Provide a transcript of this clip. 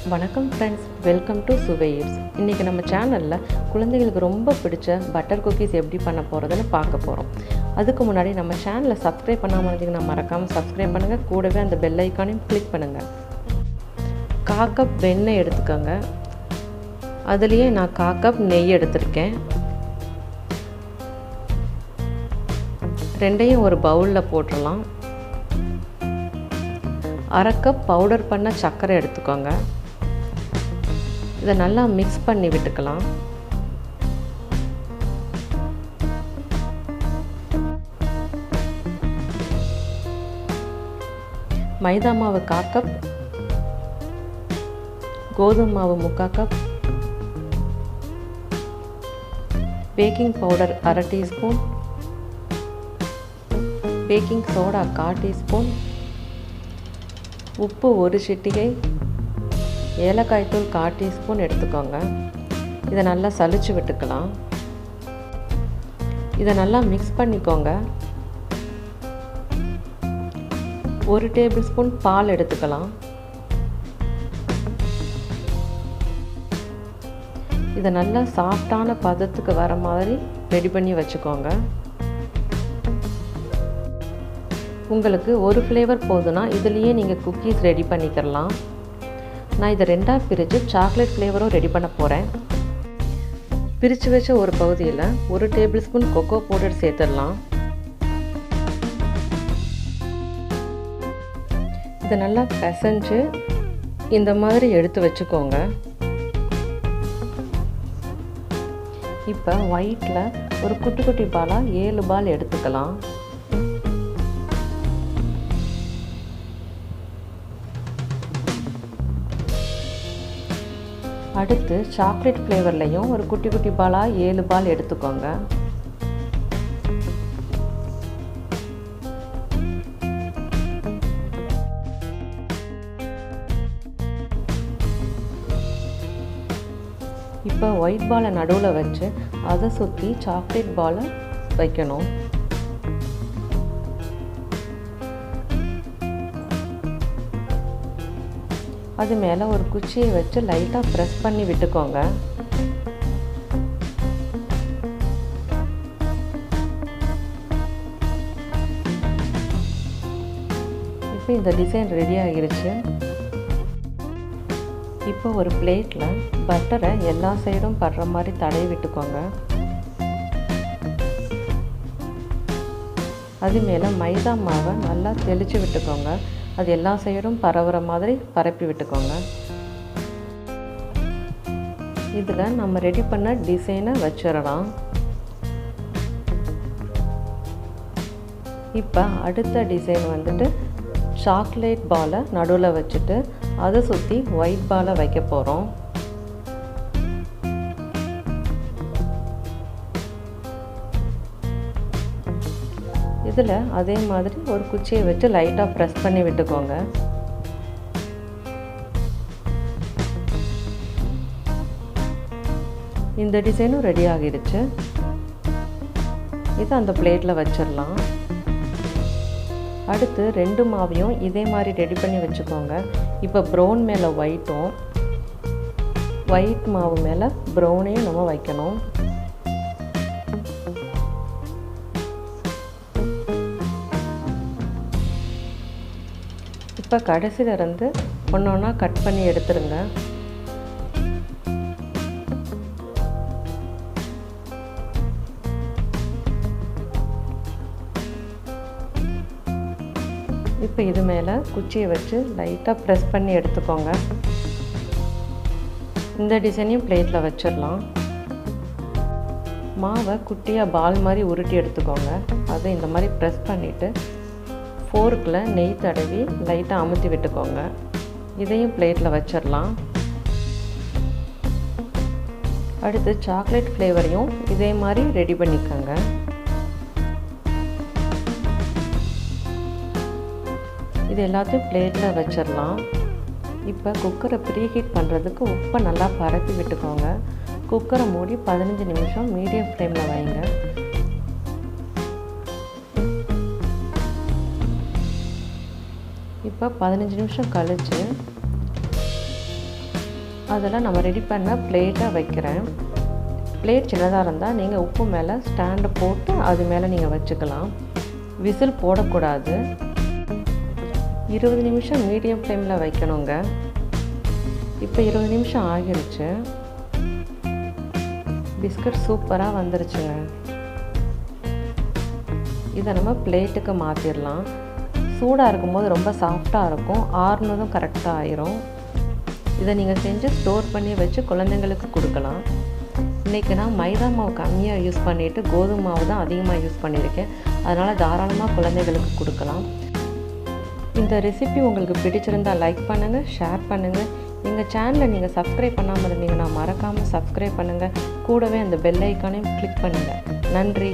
வணக்கம் friends, welcome to சுவையிப்ஸ். இன்றைக்கி நம்ம சேனலில் குழந்தைகளுக்கு ரொம்ப பிடிச்ச பட்டர் குக்கீஸ் எப்படி பண்ண போகிறதுன்னு பார்க்க போகிறோம். அதுக்கு முன்னாடி நம்ம சேனலை சப்ஸ்கிரைப் பண்ணாமல் இருந்தீங்கன்னா மறக்காமல் சப்ஸ்கிரைப் பண்ணுங்கள். கூடவே அந்த பெல் ஐக்கானையும் கிளிக் பண்ணுங்கள். 1/4 கப் வெண்ணெய் எடுத்துக்கோங்க. அதுலேயே நான் 1/4 கப் நெய் எடுத்திருக்கேன். ரெண்டையும் ஒரு பவுலில் போட்டுடலாம். 1/2 கப் பவுடர் பண்ண சர்க்கரை எடுத்துக்கோங்க. இதை நல்லா மிக்ஸ் பண்ணி விட்டுக்கலாம். மைதா மாவு 1/4 கப், கோதுமை மாவு 3/4 cup, baking powder 1/2 teaspoon, baking soda 1/4 teaspoon, உப்பு 1 சிட்டிகை, ஏலக்காய் தூள் 1/4 டீஸ்பூன் எடுத்துக்கோங்க. இதை நல்லா சலிச்சு விட்டுக்கலாம். இதை நல்லா மிக்ஸ் பண்ணிக்கோங்க. 1 டேபிள் ஸ்பூன் பால் எடுத்துக்கலாம். இதை நல்லா சாஃப்டான பதத்துக்கு வர மாதிரி ரெடி பண்ணி வச்சுக்கோங்க. உங்களுக்கு ஒரு ஃப்ளேவர் போதுன்னா இதுலேயே நீங்கள் குக்கீஸ் ரெடி பண்ணிக்கிறலாம். நான் இதை 2ஆக பிரித்து சாக்லேட் ஃப்ளேவரும் ரெடி பண்ண போகிறேன். பிரித்து வச்ச ஒரு பகுதியில் 1 டேபிள் ஸ்பூன் கொக்கோ பவுடர் சேர்த்துடலாம். இதை நல்லா பிசைஞ்சு இந்த மாதிரி எடுத்து வச்சுக்கோங்க. இப்போ ஒயிட்டில் ஒரு குட்டி குட்டி பாலாக 7 பால் எடுத்துக்கலாம். அடுத்து சாக்லேட் ஃப்ளேவர்லையும் ஒரு குட்டி குட்டி பாலாக 7 பால் எடுத்துக்கோங்க. இப்போ ஒயிட் பாலை நடுவில் வச்சு அதை சுற்றி சாக்லேட் பாலை வைக்கணும். அது மேலே ஒரு குச்சியை வச்சு லைட்டாக ப்ரெஸ் பண்ணி விட்டுக்கோங்க. இப்போ இந்த டிசைன் ரெடி ஆகிருச்சு. இப்போ ஒரு பிளேட்டில் பட்டரை எல்லா சைடும் படுற மாதிரி தடவி விட்டுக்கோங்க. அது மேலே மைதா மாவை நல்லா தெளித்து விட்டுக்கோங்க. அது எல்லா சைடும் பரவுற மாதிரி பரப்பி விட்டுக்கோங்க. இதில் நம்ம ரெடி பண்ண டிசைனை வச்சிடலாம். இப்போ அடுத்த டிசைன் வந்துட்டு சாக்லேட் பாலை நடுவில் வச்சுட்டு அதை சுற்றி ஒயிட் பாலை வைக்க போகிறோம். இதில் அதே மாதிரி ஒரு குச்சியை வச்சு லைட்டாக ப்ரெஸ் பண்ணி விட்டுக்கோங்க. இந்த டிசைனும் ரெடி ஆகிடுச்சு. இதை அந்த பிளேட்டில் வச்சிடலாம். அடுத்து 2 மாவையும் இதே மாதிரி ரெடி பண்ணி வச்சுக்கோங்க. இப்போ ப்ரௌன் மேலே ஒயிட்டும், ஒயிட் மாவு மேலே ப்ரௌனையும் நம்ம வைக்கணும். இப்போ கடைசியில் இருந்து ஒன்றா கட் பண்ணி எடுத்துருங்க. இப்போ இது மேலே குச்சியை வச்சு லைட்டாக ப்ரெஸ் பண்ணி எடுத்துக்கோங்க. இந்த டிசைனையும் பிளேட்டில் வச்சிடலாம். மாவை குட்டியாக பால் மாதிரி உருட்டி எடுத்துக்கோங்க. அதை இந்த மாதிரி ப்ரெஸ் பண்ணிவிட்டு ஃபோர்க்கில் நெய் தடவி லைட்டாக அமுத்தி விட்டுக்கோங்க. இதையும் பிளேட்டில் வச்சிடலாம். அடுத்து சாக்லேட் ஃப்ளேவரையும் இதே மாதிரி ரெடி பண்ணிக்கோங்க. இது எல்லாத்தையும் பிளேட்டில் வச்சிடலாம். இப்போ குக்கரை ப்ரீஹீட் பண்ணுறதுக்கு உப்பை நல்லா பரப்பி விட்டுக்கோங்க. குக்கரை மூடி 15 நிமிஷம் மீடியம் ஃப்ளேமில் வைங்க. இப்போ 15 நிமிஷம் கழித்து அதில் நம்ம ரெடி பண்ண பிளேட்டை வைக்கிறேன். பிளேட் சின்னதாக இருந்தால் நீங்கள் உப்பு மேலே ஸ்டாண்டை போட்டு அது மேலே நீங்கள் வச்சுக்கலாம். விசில் போடக்கூடாது. 20 நிமிஷம் மீடியம் ஃப்ளேமில் வைக்கணுங்க. இப்போ 20 நிமிஷம் ஆகிருச்சு. பிஸ்கட் சூப்பராக வந்துருச்சுங்க. இதை நம்ம பிளேட்டுக்கு மாற்றிடலாம். சூடாக இருக்கும்போது ரொம்ப சாஃப்டாக இருக்கும், ஆறுனதும் கரெக்டாக ஆயிரும். இதை நீங்கள் செஞ்சு ஸ்டோர் பண்ணி வச்சு குழந்தைங்களுக்கு கொடுக்கலாம். இன்றைக்கி நான் மைதா மாவு கம்மியாக யூஸ் பண்ணிவிட்டு கோதுமை மாவு தான் அதிகமாக யூஸ் பண்ணியிருக்கேன். அதனால் தாராளமாக குழந்தைகளுக்கு கொடுக்கலாம். இந்த ரெசிபி உங்களுக்கு பிடிச்சிருந்தால் லைக் பண்ணுங்கள், ஷேர் பண்ணுங்கள். எங்கள் சேனலை நீங்கள் சப்ஸ்கிரைப் பண்ணாமல் இருந்தீங்கன்னா மறக்காமல் சப்ஸ்கிரைப் பண்ணுங்கள். கூடவே அந்த பெல் ஐக்கானையும் கிளிக் பண்ணுங்கள். நன்றி.